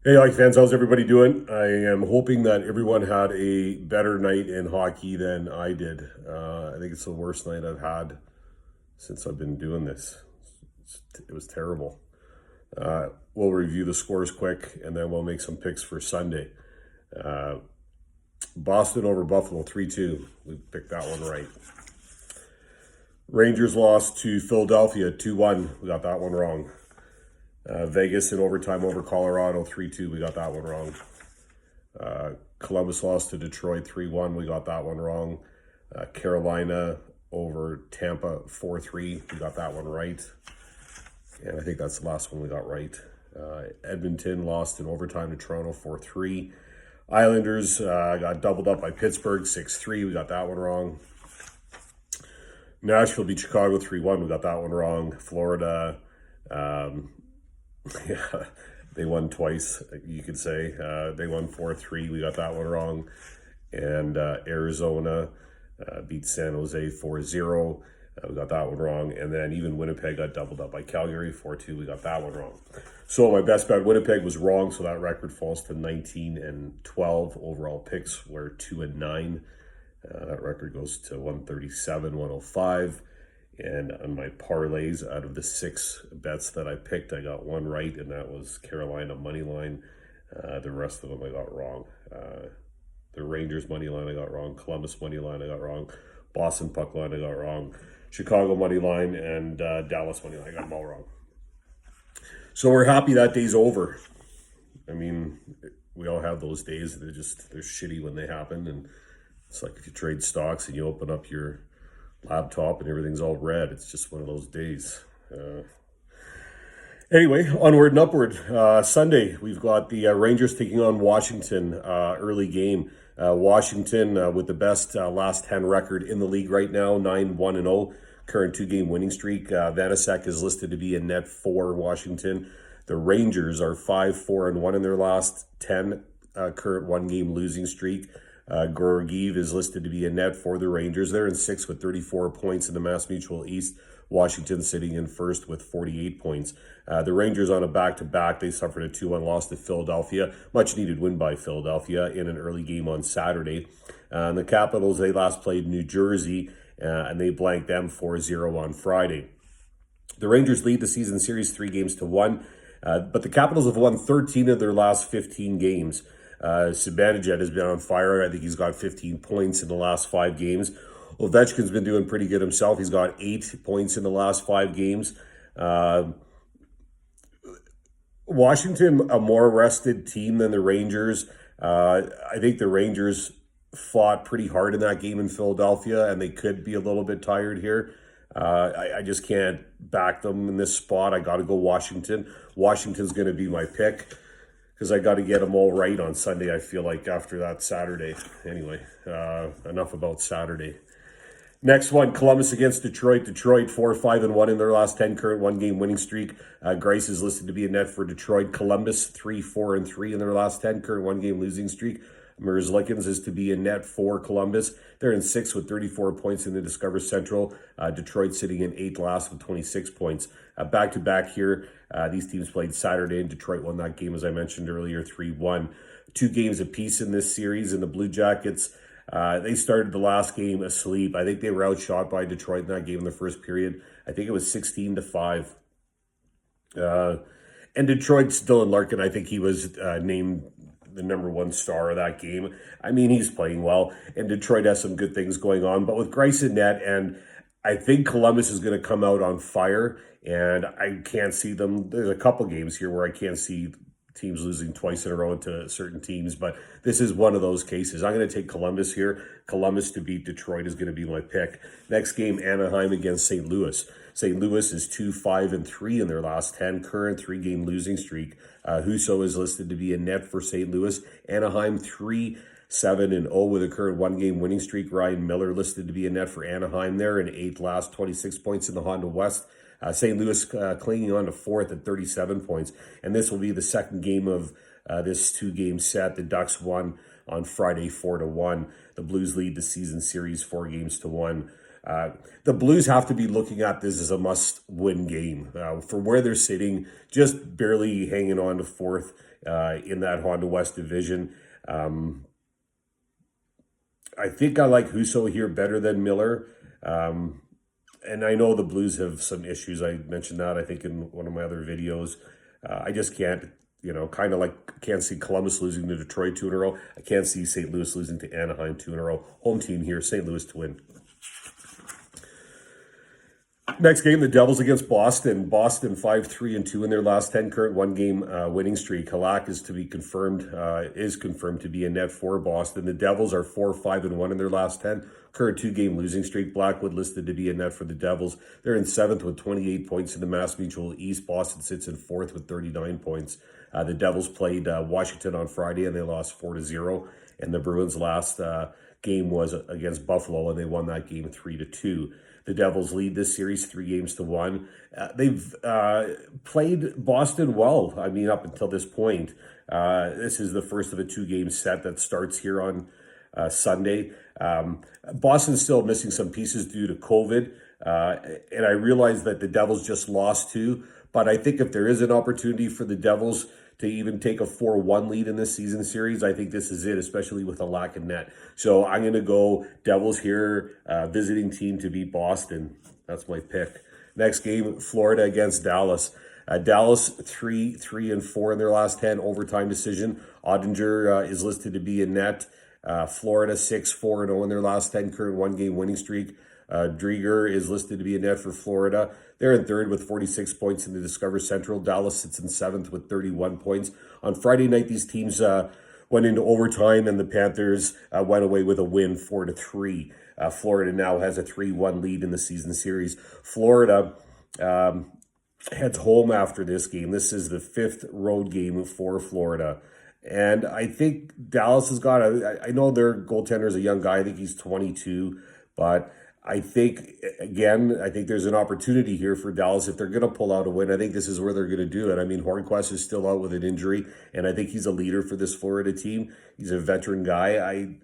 Hey, hockey fans, how's everybody doing? I am hoping that everyone had a better night in hockey than I did. I think it's the worst night I've had since I've been doing this. It was terrible. We'll review the scores quick and then we'll make some picks for Sunday. Uh, Boston over Buffalo 3-2. We picked that one right. Rangers lost to Philadelphia 2-1. We got that one wrong. Vegas in overtime over Colorado 3-2. We got that one wrong. Columbus lost to Detroit 3-1. We got that one wrong. Carolina over Tampa 4-3. We got that one right. And I think that's the last one we got right. Edmonton lost in overtime to Toronto 4-3. Islanders got doubled up by Pittsburgh 6-3. We got that one wrong. Nashville beat Chicago 3-1. We got that one wrong. Florida, yeah, they won twice, you could say. They won 4-3. We got that one wrong. And Arizona beat San Jose 4-0. We got that one wrong. And then even Winnipeg got doubled up by Calgary 4-2. We got that one wrong. So my best bet, Winnipeg, was wrong. So that record falls to 19-12. Overall picks were 2-9. That record goes to 137, 105. And on my parlays, out of the 6 bets that I picked, I got one right, and that was Carolina money line. The rest of them I got wrong. The Rangers money line I got wrong. Columbus money line I got wrong. Boston puck line I got wrong. Chicago money line and Dallas money line I got them all wrong. So we're happy that day's over. I mean, we all have those days. They're shitty when they happen, and it's like if you trade stocks and you open up your laptop and everything's all red. It's just one of those days. Anyway, onward and upward. Sunday, we've got the Rangers taking on Washington, early game. Washington with the best last 10 record in the league right now, 9-1-0, current 2-game winning streak. Vanacek is listed to be in net for Washington. The Rangers are 5-4-1 in their last 10, current 1-game losing streak. Georgiev is listed to be in net for the Rangers. They're in 6th with 34 points in the Mass Mutual East. Washington sitting in 1st with 48 points. The Rangers on a back-to-back. They suffered a 2-1 loss to Philadelphia. Much needed win by Philadelphia in an early game on Saturday. And the Capitals, they last played New Jersey and they blanked them 4-0 on Friday. The Rangers lead the season series 3-1, but the Capitals have won 13 of their last 15 games. Zibanejad has been on fire. I think he's got 15 points in the last 5 games. Ovechkin's been doing pretty good himself. He's got 8 points in the last 5 games. Washington, a more rested team than the Rangers. I think the Rangers fought pretty hard in that game in Philadelphia, and they could be a little bit tired here. I just can't back them in this spot. I got to go Washington. Washington's going to be my pick, because I got to get them all right on Sunday, I feel like, after that Saturday. Anyway, enough about Saturday. Next one, Columbus against Detroit. Detroit 4-5-1 in their last 10, current 1-game winning streak. Grice is listed to be a net for Detroit. Columbus 3-4-3 in their last 10, current 1-game losing streak. Merzlikins is to be a net for Columbus. They're in 6th with 34 points in the Discover Central. Detroit sitting in 8th last with 26 points. Back-to-back here. These teams played Saturday, and Detroit won that game, as I mentioned earlier, 3-1. 2 games apiece in this series, and the Blue Jackets, they started the last game asleep. I think they were outshot by Detroit in that game in the first period. I think it was 16-5. And Detroit's Dylan Larkin, I think he was named the number 1 star of that game. I mean, he's playing well, and Detroit has some good things going on. But with Grice in net, and I think Columbus is going to come out on fire, and I can't see them. There's a couple games here where I can't see teams losing twice in a row to certain teams, but this is one of those cases. I'm going to take Columbus here. Columbus to beat Detroit is going to be my pick. Next game, Anaheim against St. Louis. St. Louis is 2-5-3 in their last 10, current 3-game losing streak. Husso is listed to be a net for St. Louis. Anaheim 3-7-0 with a current 1-game winning streak. Ryan Miller listed to be a net for Anaheim there in 8th last, 26 points in the Honda West. St. Louis clinging on to 4th at 37 points. And this will be the second game of this 2-game set. The Ducks won on Friday 4-1. The Blues lead the season series 4-1. The Blues have to be looking at this as a must-win game. For where they're sitting, just barely hanging on to fourth in that Honda West division. I think I like Husso here better than Miller. And I know the Blues have some issues. I mentioned that, I think, in one of my other videos. I just can't, kind of like can't see Columbus losing to Detroit 2 in a row. I can't see St. Louis losing to Anaheim 2 in a row. Home team here, St. Louis to win. Next game, the Devils against Boston. Boston 5-3-2 in their last 10, current one-game winning streak. Halak is confirmed to be in net for Boston. The Devils are 4-5-1 in their last 10, current two-game losing streak. Blackwood listed to be in net for the Devils. They're in 7th with 28 points in the Mass Mutual East. Boston sits in 4th with 39 points. The Devils played Washington on Friday, and they lost 4-0. And the Bruins' last game was against Buffalo, and they won that game 3-2. The Devils lead this series 3-1. They've played Boston well, up until this point. This is the first of a two-game set that starts here on Sunday. Boston's still missing some pieces due to COVID, and I realize that the Devils just lost two, but I think if there is an opportunity for the Devils to even take a 4-1 lead in this season series, I think this is it, especially with a lack of net. So I'm going to go Devils here, visiting team to beat Boston. That's my pick. Next game, Florida against Dallas. Dallas 3-3-4 in their last 10, overtime decision. Ottinger is listed to be in net. Florida 6-4-0 in their last 10, current one-game winning streak. Drieger is listed to be in net for Florida. They're in 3rd with 46 points in the Discover Central. Dallas sits in 7th with 31 points. On Friday night, these teams went into overtime, and the Panthers went away with a win, 4-3. Florida now has a 3-1 lead in the season series. Florida heads home after this game. This is the 5th road game for Florida. And I think Dallas has got I know their goaltender is a young guy. I think he's 22, but I think there's an opportunity here for Dallas. If they're going to pull out a win, I think this is where they're going to do it. Hornqvist is still out with an injury, and I think he's a leader for this Florida team. He's a veteran guy.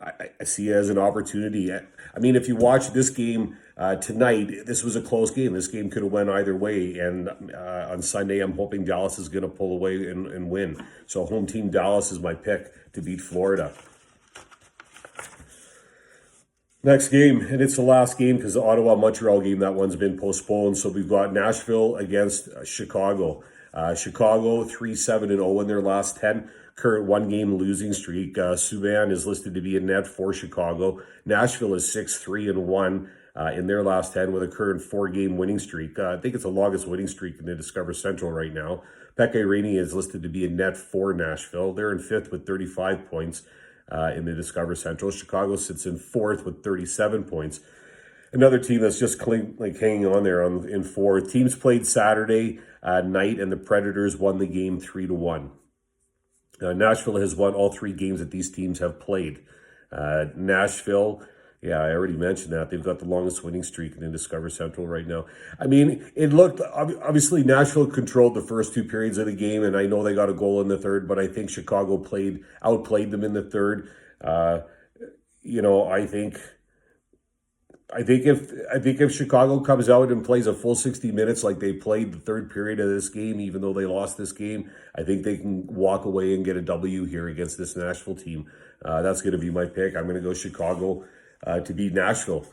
I see it as an opportunity. If you watch this game tonight, this was a close game. This game could have went either way, and on Sunday, I'm hoping Dallas is going to pull away and win. So home team Dallas is my pick to beat Florida. Next game, and it's the last game because the Ottawa-Montreal game, that one's been postponed. So we've got Nashville against Chicago. Chicago 3-7-0 in their last 10, current one-game losing streak. Subban is listed to be in net for Chicago. Nashville is 6-3-1 in their last 10 with a current 4-game winning streak. I think it's the longest winning streak in the Discover Central right now. Pekka Rinne is listed to be in net for Nashville. They're in 5th with 35 points. In the Discover Central. Chicago sits in 4th with 37 points. Another team that's just hanging on there in 4th. Teams played Saturday night, and the Predators won the game 3-1. Nashville has won all 3 games that these teams have played. Nashville, yeah, I already mentioned that. They've got the longest winning streak in the Discover Central right now. It looked, obviously Nashville controlled the first 2 periods of the game, and I know they got a goal in the 3rd, but I think Chicago outplayed them in the 3rd. I think if Chicago comes out and plays a full 60 minutes like they played the 3rd period of this game, even though they lost this game, I think they can walk away and get a W here against this Nashville team. That's going to be my pick. I'm going to go Chicago to beat Nashville.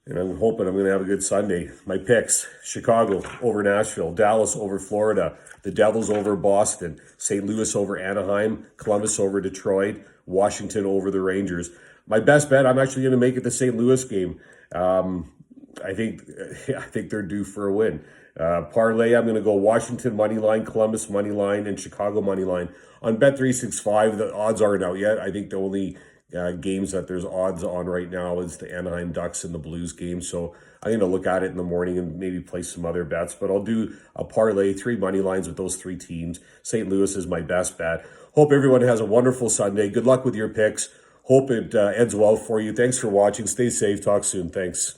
And I'm hoping I'm going to have a good Sunday. My picks: Chicago over Nashville, Dallas over Florida, the Devils over Boston, St. Louis over Anaheim, Columbus over Detroit, Washington over the Rangers. My best bet, I'm actually going to make it the St. Louis game. I think they're due for a win. Parlay, I'm going to go Washington money line, Columbus money line, and Chicago money line. On Bet365, the odds aren't out yet. I think the only games that there's odds on right now is the Anaheim Ducks and the Blues game. So I'm going to look at it in the morning and maybe place some other bets. But I'll do a parlay, 3 money lines with those 3 teams. St. Louis is my best bet. Hope everyone has a wonderful Sunday. Good luck with your picks. Hope it ends well for you. Thanks for watching. Stay safe. Talk soon. Thanks.